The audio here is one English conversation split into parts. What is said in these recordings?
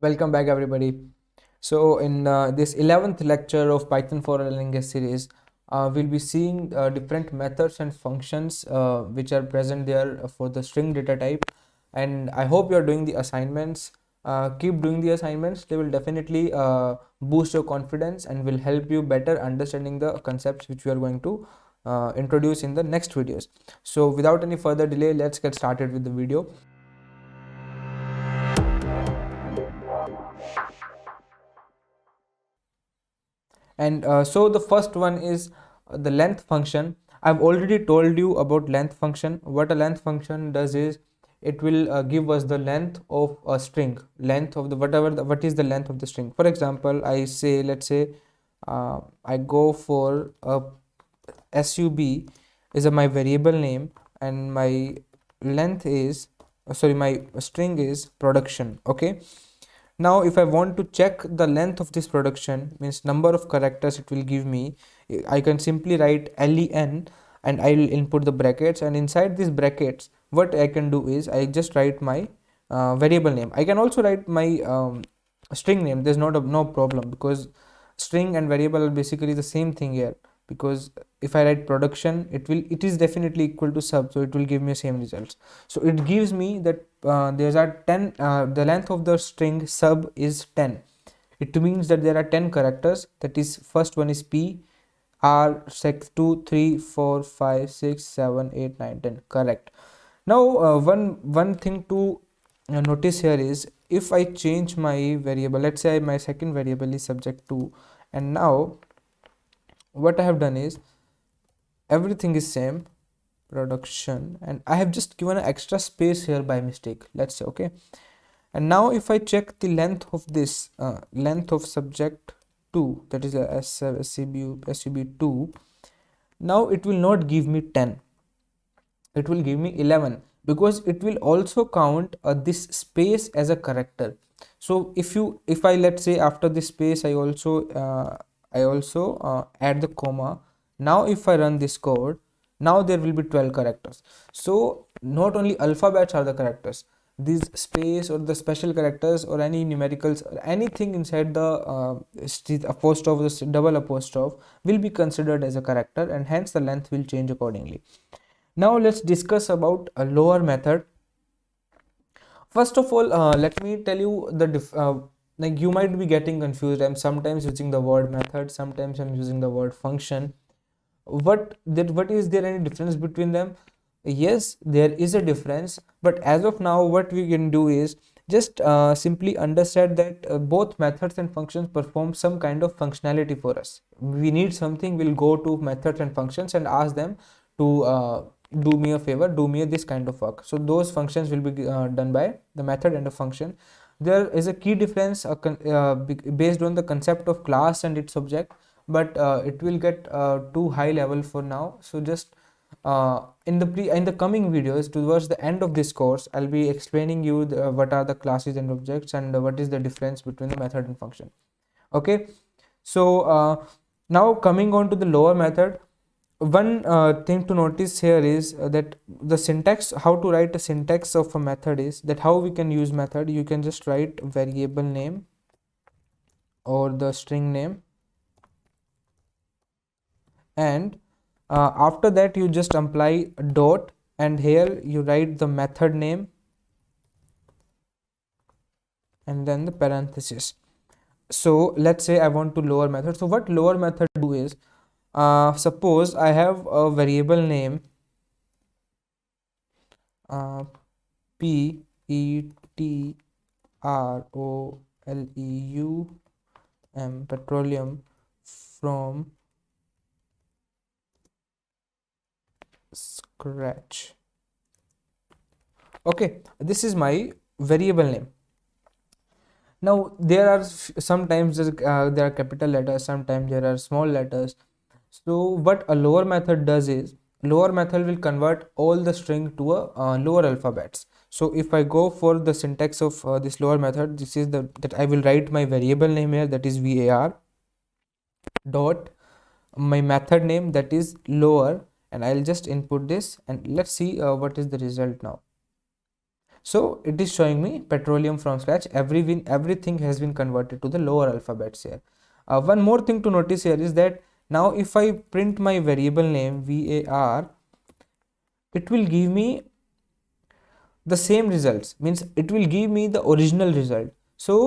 Welcome back, everybody. So, in this 11th lecture of Python for oil and gas series, we'll be seeing different methods and functions which are present there for the string data type. And I hope you're doing the assignments. Keep doing the assignments, they will definitely boost your confidence and will help you better understanding the concepts which we are going to introduce in the next videos. So, without any further delay, let's get started with the video. And so the first one is the length function. I've already told you about length function. What a length function does is it will give us the length of a string, length of the what is the length of the string. For example, I say, let's say I go for a sub is my variable name, and my length is sorry, my string is production. Okay, now if I want to check the length of this production, means number of characters it will give me, I can simply write len and I will input the brackets, and inside these brackets what I can do is I just write my variable name. I can also write my string name. There's no problem, because string and variable are basically the same thing here, because if I write production, it is definitely equal to sub, so it will give me same results. So it gives me that there's are 10, the length of the string sub is 10. It means that there are 10 characters. That is, first one is p, r, sec 2, 3, 4, 5, 6, 7, 8, 9, 10. Correct. Now one thing to notice here is, if I change my variable, let's say my second variable is subject to, and now what I have done is everything is same, production, and I have just given an extra space here by mistake, let's say. Okay, and now if I check the length of this length of subject 2, that is a sub2, now it will not give me 10, it will give me 11, because it will also count this space as a character. So if I, let's say, after this space I also add the comma. Now if I run this code, now there will be 12 characters. So not only alphabets are the characters, these space or the special characters or any numericals or anything inside the apostrophe, this double apostrophe, will be considered as a character, and hence the length will change accordingly. Now let's discuss about a lower method. First of all, let me tell you like, you might be getting confused. I'm sometimes using the word method, sometimes I'm using the word function. What is there any difference between them? Yes, there is a difference, but as of now what we can do is just simply understand that both methods and functions perform some kind of functionality for us. We need something, we'll go to methods and functions and ask them to do me a favor, do me this kind of work. So those functions will be done by the method and the function. There is a key difference based on the concept of class and its object, but it will get too high level for now. So just in the coming videos towards the end of this course, I'll be explaining you what are the classes and objects, and what is the difference between the method and function. Okay, so now coming on to the lower method, one thing to notice here is that the syntax, how to write a syntax of a method is that how we can use method. You can just write variable name or the string name, and after that you just apply a dot, and here you write the method name and then the parenthesis. So let's say I want to lower method. So what lower method do is, suppose I have a variable name petroleum, petroleum, from scratch. Okay, this is my variable name. Now there are sometimes there are capital letters, sometimes there are small letters. So what a lower method does is, lower method will convert all the string to a lower alphabets. So if I go for the syntax of this lower method, this is the that I will write my variable name here, that is var, dot my method name, that is lower, and I'll just input this, and let's see what is the result now. So it is showing me Petroleum from scratch. Everything has been converted to the lower alphabets here. One more thing to notice here is that now if I print my variable name var, it will give me the same results, means it will give me the original result. So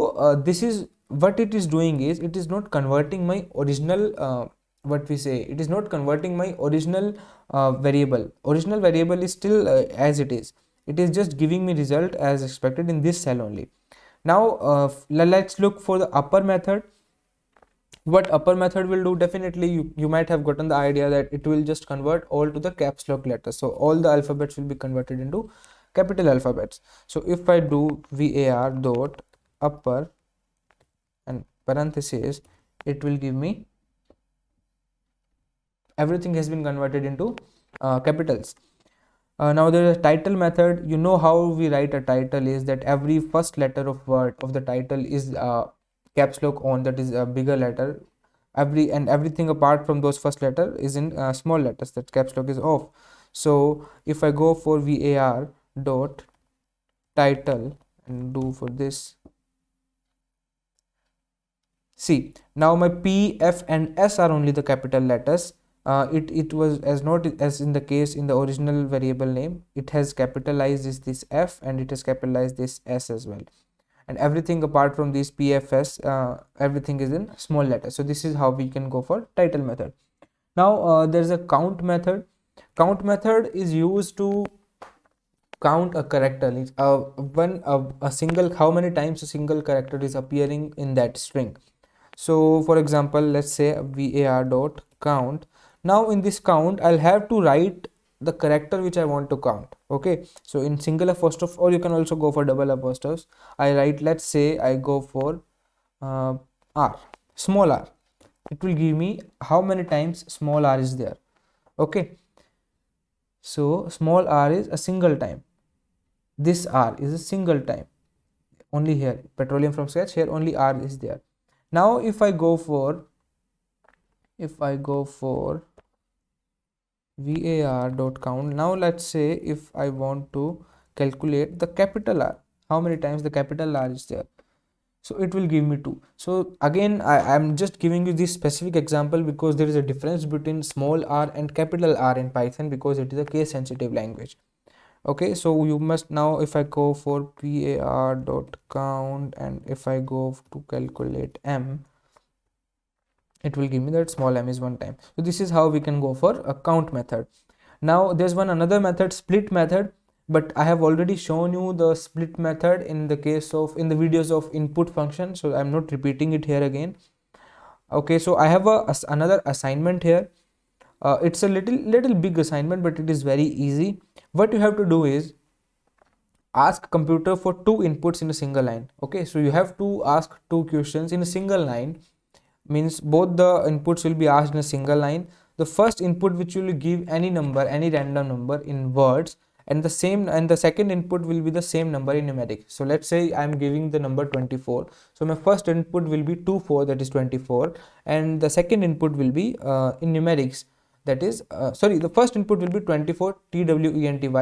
this is what it is doing, is it is not converting my original what we say, it is not converting my original variable is still as it is just giving me result as expected in this cell only. Now let's look for the upper method. What upper method will do, definitely you might have gotten the idea that it will just convert all to the caps lock letters, so all the alphabets will be converted into capital alphabets. So if I do var dot upper and parenthesis, it will give me everything has been converted into capitals. Now there is a title method. You know how we write a title is that every first letter of word of the title is caps lock on, that is a bigger letter. Everything apart from those first letter is in small letters, that caps lock is off. So if I go for var dot title and do for this, see, now my P, F and S are only the capital letters. It was as not as in the case in the original variable name, it has capitalized this F and it has capitalized this S as well. And everything apart from these PFS, everything is in small letters. So this is how we can go for title method. Now there's a count method. Count method is used to count a character, a single, how many times a single character is appearing in that string. So for example, let's say var dot count. Now in this count I'll have to write the character which I want to count. Okay, so in single apostrophe, or you can also go for double apostrophes, I write, let's say I go for r, small r. It will give me how many times small r is there. Okay, so small r is a single time, this r is a single time only. Here Petroleum from scratch, here only r is there. Now if I go for var dot count, now let's say if I want to calculate the capital R, how many times the capital R is there, so it will give me 2. So again I am just giving you this specific example because there is a difference between small r and capital R in Python, because it is a case sensitive language. Okay, so you must now, if I go for var dot count and if I go to calculate m, it will give me that small m is 1 time. So this is how we can go for a count method. Now there's another method, split method, but I have already shown you the split method in the videos of input function, so I'm not repeating it here again. Okay, so I have another assignment here. It's a little big assignment, but it is very easy. What you have to do is ask computer for 2 inputs in a single line. Okay, so you have to ask 2 questions in a single line, means both the inputs will be asked in a single line. The first input which will give any number, any random number in words, and the second input will be the same number in numeric. So let's say I am giving the number 24, so my first input will be 24, that is 24, and the second input will be in numerics, that is the first input will be 24 TWENTY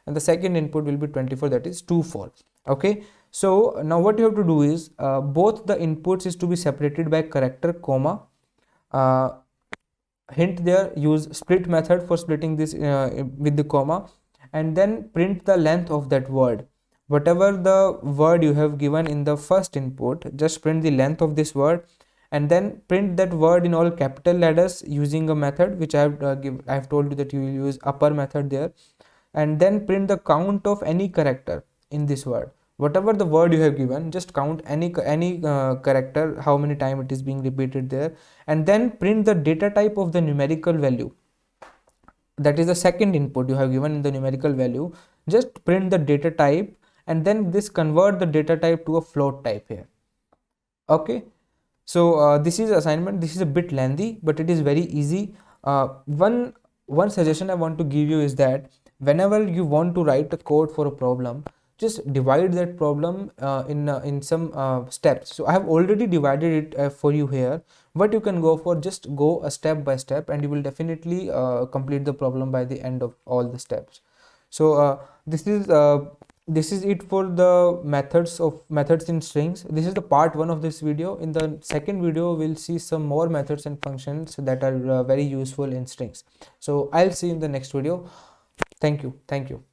and the second input will be 24, that is 24. Okay, so now what you have to do is both the inputs is to be separated by character comma. Hint there, use split method for splitting this with the comma, and then print the length of that word. Whatever the word you have given in the first input, just print the length of this word, and then print that word in all capital letters using a method which I have told you that you will use upper method there, and then print the count of any character in this word. Whatever the word you have given, just count any character, how many times it is being repeated there, and then print the data type of the numerical value, that is the second input you have given in the numerical value. Just print the data type, and then this convert the data type to a float type here. Okay, so this is assignment. This is a bit lengthy, but it is very easy. One suggestion I want to give you is that whenever you want to write a code for a problem, just divide that problem in some steps. So I have already divided it for you here. What you can go for, just go a step by step, and you will definitely complete the problem by the end of all the steps. So this is this is it for the methods in strings. This is the part one of this video. In the second video we'll see some more methods and functions that are very useful in strings. So I'll see you in the next video. Thank you.